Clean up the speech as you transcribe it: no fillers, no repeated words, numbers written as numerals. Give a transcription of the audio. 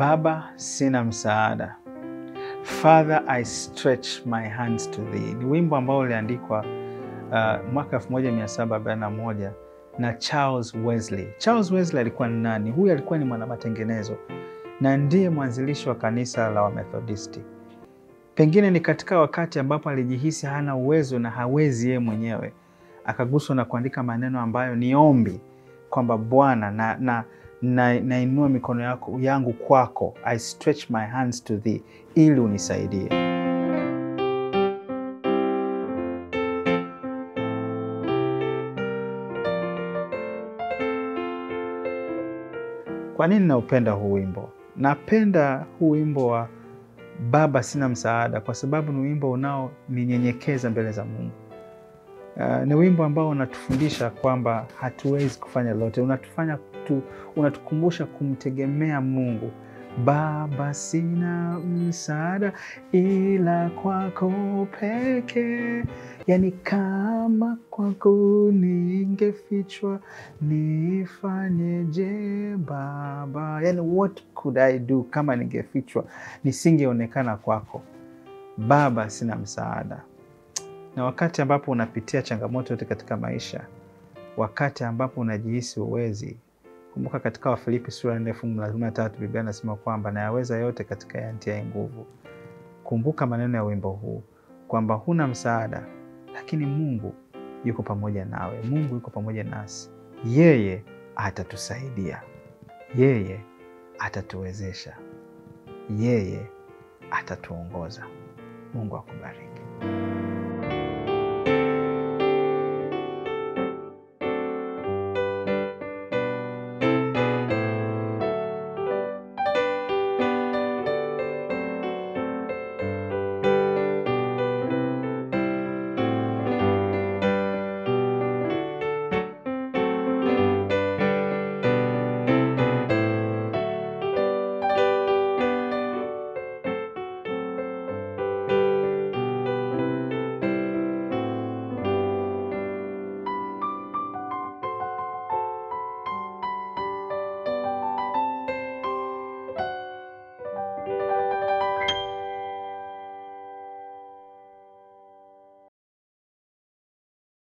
Baba, sina msaada. Father, I stretch my hands to thee. Ni wimbo ambao uliandikwa mwaka 1741 na Charles Wesley. Charles Wesley alikuwa ni nani? Huyu alikuwa ni mwanamatengenezo na ndiye mwanzilishi wa kanisa la Wamethodisti. Pengine ni katika wakati ambapo alijihisi hana uwezo na hawezi yeye mwenyewe, akaguswa na kuandika maneno ambayo ni ombi kwamba Bwana, nainua mikono yangu kwako, I stretch my hands to thee, ili unisaidie. Kwa nini naupenda huu wimbo? Napenda huu wimbo wa Baba sina msaada kwa sababu ni wimbo unaoninyenyekeza mbele za Mungu. Ni wimbo ambao unatufundisha kwamba hatuwezi kufanya lolote. Unatukumbusha kumtegemea Mungu. Baba sina msaada ila kwako pekee. Yani kama kwako ningefichwa nifanyeje Baba? Yani what could I do kama ningefichwa nisingeonekana kwako? Baba sina msaada. Na wakati ambapo unapitia changamoto yote katika maisha, wakati ambapo unajihisi uwezi, kumbuka katika Wafilipi sura 4 fungu la 13 Biblia inasema kwamba nayaweza yote katika yanitiaye nguvu. Kumbuka maneno ya wimbo huu kwamba huna msaada, lakini Mungu yuko pamoja nawe. Mungu yuko pamoja nasi. Yeye atatusaidia. Yeye atatuwezesha. Yeye atatuongoza. Mungu akubariki.